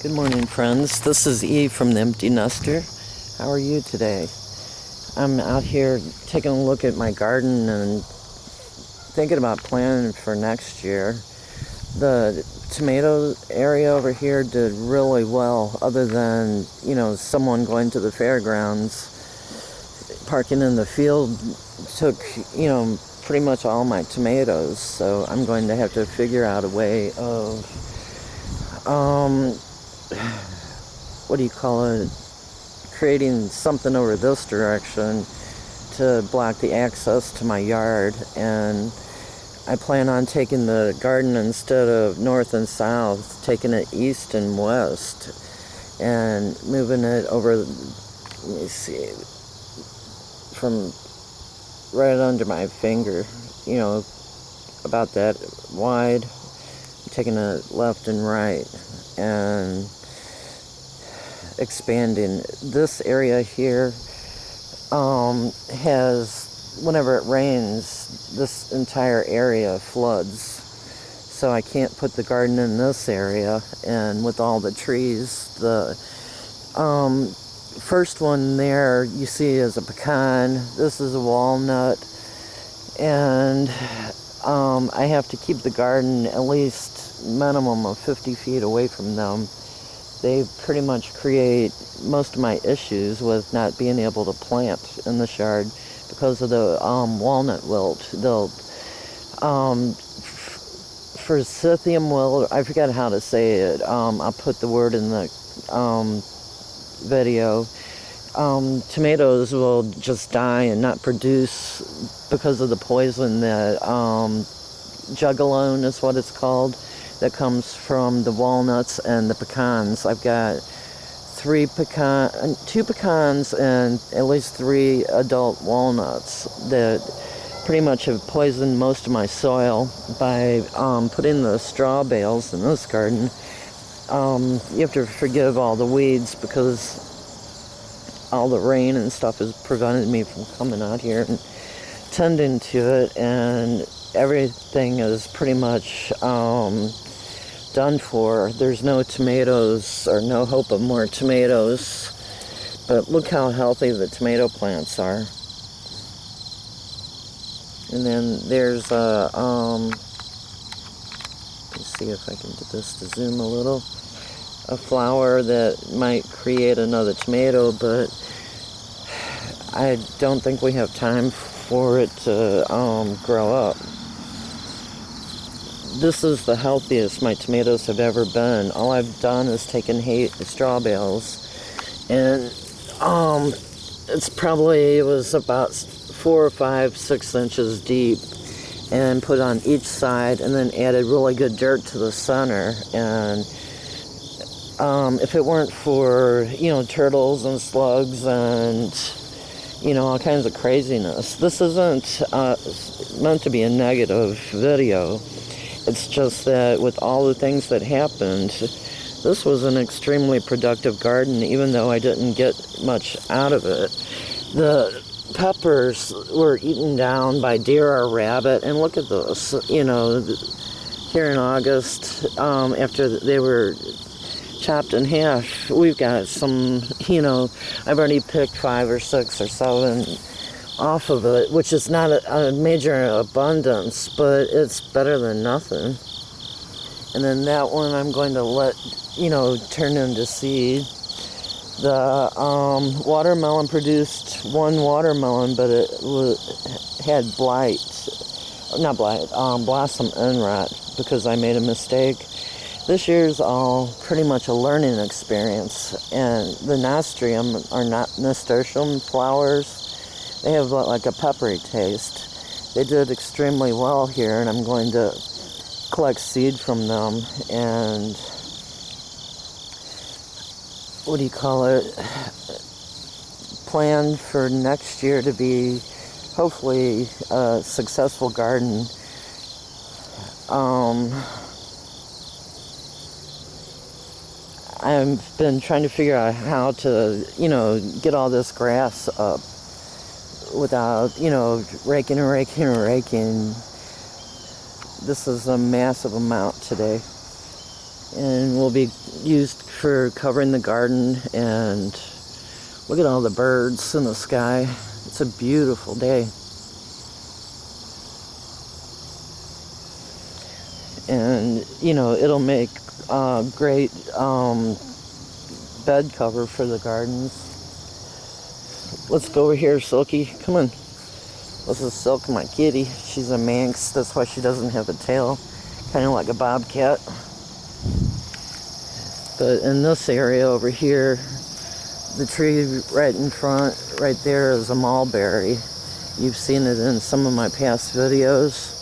Good morning, friends. This is E from TheEmptyNester. How are you today? I'm out here taking a look at my garden and thinking about planning for next year. The tomato area over here did really well, other than, someone going to the fairgrounds. Parking in the field took, pretty much all my tomatoes, so I'm going to have to figure out a way of creating something over this direction to block the access to my yard. And I plan on taking the garden, instead of north and south, taking it east and west and moving it over, let me see, from right under my finger, about that wide, taking it left and right and expanding. This area here has, whenever it rains, this entire area floods, so I can't put the garden in this area. And with all the trees, the first one there you see is a pecan, this is a walnut, and I have to keep the garden at least minimum of 50 feet away from them. They pretty much create most of my issues with not being able to plant in this yard because of the walnut wilt. Forsythium wilt, I forgot how to say it. I'll put the word in the video. Tomatoes will just die and not produce because of the poison that Juglone is what it's called, that comes from the walnuts and the pecans. I've got two pecans and at least 3 adult walnuts that pretty much have poisoned most of my soil by putting the straw bales in this garden. You have to forgive all the weeds because all the rain and stuff has prevented me from coming out here and tending to it, and everything is pretty much done for. There's no tomatoes, or no hope of more tomatoes, but look how healthy the tomato plants are. And then there's a let's see if I can get this to zoom a little, a flower that might create another tomato, but I don't think we have time for it to grow up. This is the healthiest my tomatoes have ever been. All I've done is taken straw bales, and it was about 4 or 5, 6 inches deep, and put on each side, and then added really good dirt to the center. And if it weren't for turtles and slugs and all kinds of craziness, this isn't meant to be a negative video. It's just that with all the things that happened, this was an extremely productive garden, even though I didn't get much out of it. The peppers were eaten down by deer or rabbit, and look at this, here in August, after they were chopped in half, we've got some, I've already picked 5 or 6 or 7 off of it, which is not a major abundance, but it's better than nothing. And then that one I'm going to let, turn into seed. The watermelon produced 1 watermelon, but it had blossom end rot because I made a mistake. This year's all pretty much a learning experience, and the nasturtium flowers, they have like a peppery taste. They did extremely well here, and I'm going to collect seed from them and plan for next year to be hopefully a successful garden. I've been trying to figure out how to, get all this grass up without, raking. This is a massive amount today. and will be used for covering the garden. And look at all the birds in the sky. It's a beautiful day. And, you know, it'll make great bed cover for the gardens. Let's go over here, Silky. Come on. This is Silk, my kitty. She's a Manx. That's why she doesn't have a tail. Kind of like a bobcat. But in this area over here, the tree right in front, right there, is a mulberry. You've seen it in some of my past videos.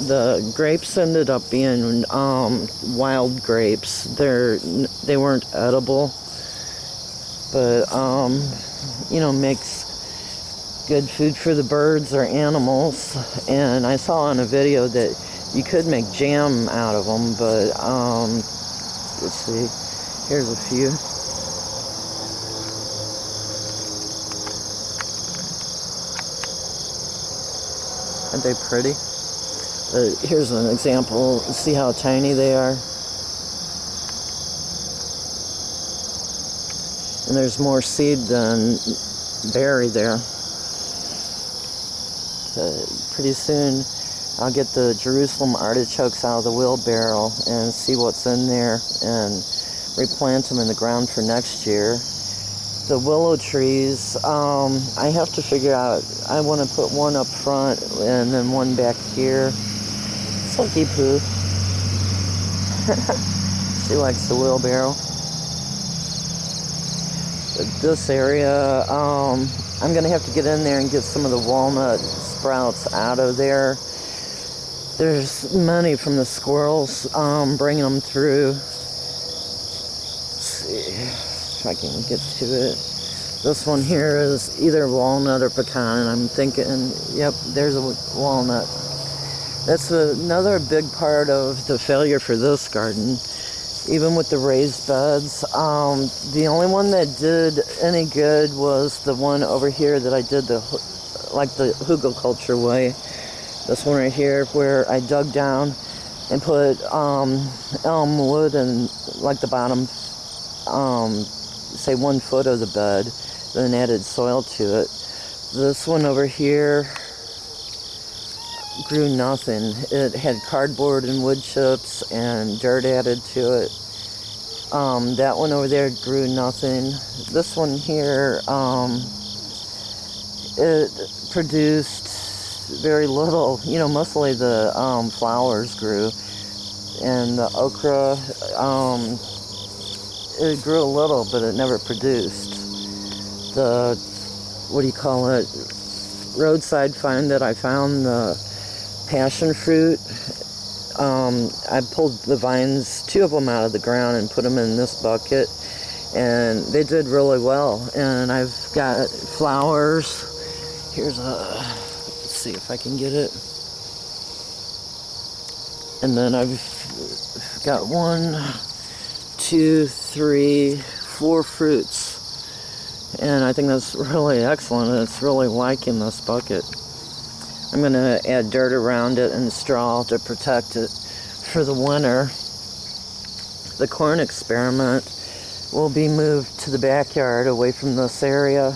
The grapes ended up being wild grapes. They weren't edible, but you know, makes good food for the birds or animals. And I saw on a video that you could make jam out of them, but let's see. Here's a few. Aren't they pretty? Here's an example. See how tiny they are? And there's more seed than berry there. Pretty soon I'll get the Jerusalem artichokes out of the wheelbarrow and see what's in there and replant them in the ground for next year. The willow trees, I have to figure out, I want to put one up front and then one back here. Silky Poo. She likes the wheelbarrow. This area, I'm going to have to get in there and get some of the walnut sprouts out of there. There's money from the squirrels bringing them through. Let's see if I can get to it. This one here is either walnut or pecan, and I'm thinking, yep, there's a walnut. That's another big part of the failure for this garden. Even with the raised beds, the only one that did any good was the one over here that I did the Hugalkulture way. This one right here, where I dug down and put elm wood in like the bottom, say 1 foot of the bed, then added soil to it. This one over here grew nothing. It had cardboard and wood chips and dirt added to it. That one over there grew nothing. This one here, it produced very little. You know, mostly the flowers grew, and the okra, it grew a little, but it never produced. The, what do you call it, roadside find that I found, the passion fruit, I pulled the vines, 2 of them out of the ground and put them in this bucket, and they did really well. And I've got flowers. Here's let's see if I can get it. And then I've got 1, 2, 3, 4 fruits. And I think that's really excellent. It's really liking this bucket. I'm going to add dirt around it and straw to protect it for the winter. The corn experiment will be moved to the backyard away from this area.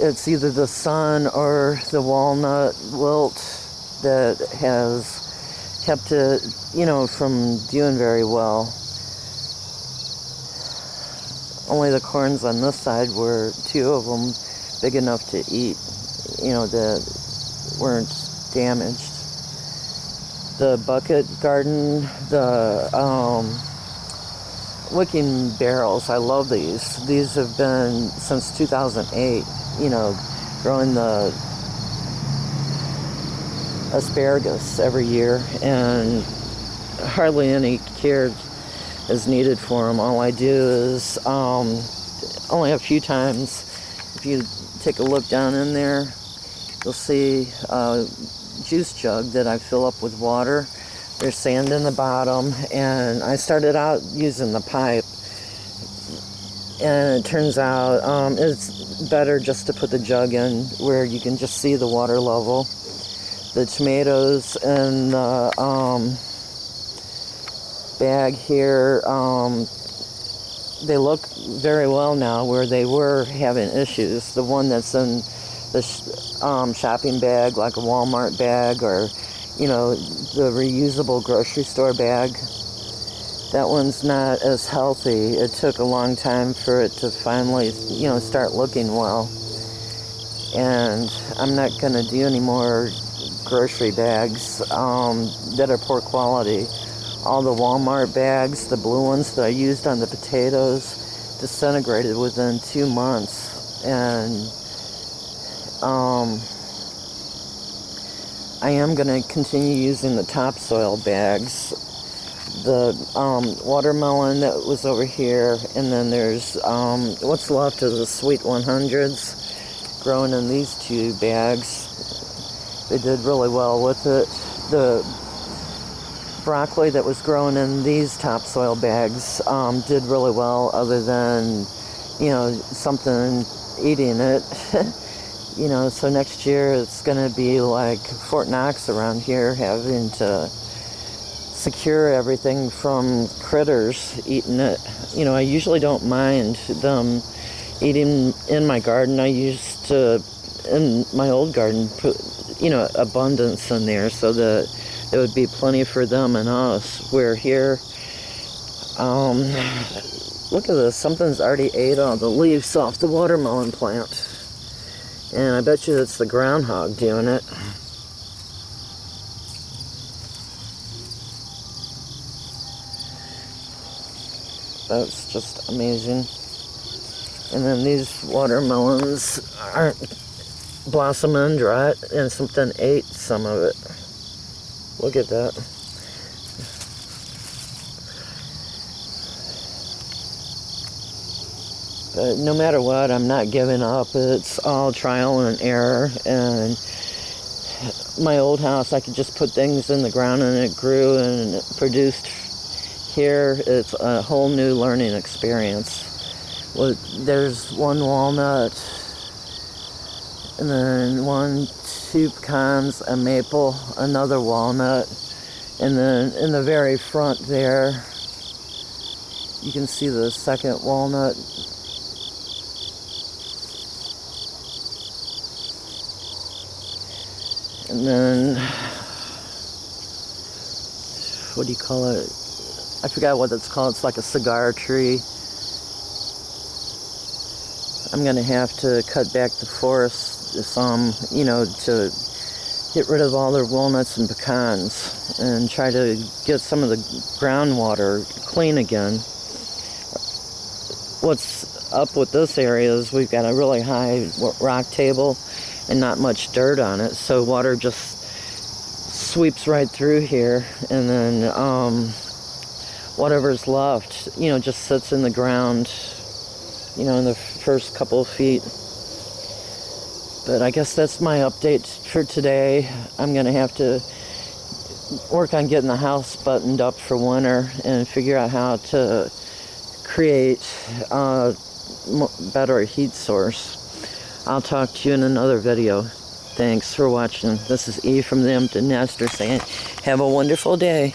It's either the sun or the walnut wilt that has kept it, you know, from doing very well. Only the corns on this side were 2 of them big enough to eat, you know, that weren't damaged. The bucket garden, the wicking barrels, I love these. These have been since 2008, you know, growing the asparagus every year, and hardly any care is needed for them. All I do is only a few times. If you take a look down in there, you'll see a juice jug that I fill up with water. There's sand in the bottom, and I started out using the pipe, and it turns out it's better just to put the jug in where you can just see the water level. The tomatoes and the bag here, they look very well now, where they were having issues. The one that's in the shopping bag, like a Walmart bag, or, you know, the reusable grocery store bag, that one's not as healthy. It took a long time for it to finally, you know, start looking well. And I'm not going to do any more grocery bags that are poor quality. All the Walmart bags, the blue ones that I used on the potatoes, disintegrated within 2 months. And I am going to continue using the topsoil bags. The watermelon that was over here, and then there's what's left of the sweet 100s growing in these 2 bags. They did really well with it. The broccoli that was grown in these topsoil bags did really well, other than, you know, something eating it. You know, so next year it's going to be like Fort Knox around here, having to secure everything from critters eating it. You know, I usually don't mind them eating in my garden. I used to, in my old garden, put, you know, abundance in there so that there would be plenty for them and us. We're here. Look at this. Something's already ate all the leaves off the watermelon plant. And I bet you it's the groundhog doing it. That's just amazing. And then these watermelons aren't blossoming, dry, and something ate some of it. Look at that. But no matter what, I'm not giving up. It's all trial and error. And my old house, I could just put things in the ground and it grew and it produced. Here, it's a whole new learning experience. Well, there's 1 walnut, and then 2 pecans, a maple, another walnut, and then in the very front there, you can see the second walnut. And then, what do you call it? I forgot what it's called. It's like a cigar tree. I'm going to have to cut back the forest some, you know, to get rid of all their walnuts and pecans and try to get some of the groundwater clean again. What's up with this area is we've got a really high rock table and not much dirt on it, so water just sweeps right through here, and then whatever's left, you know, just sits in the ground, you know, in the first couple of feet. But I guess that's my update for today. I'm going to have to work on getting the house buttoned up for winter and figure out how to create a better heat source. I'll talk to you in another video. Thanks for watching. This is E from TheEmptyNester saying, have a wonderful day.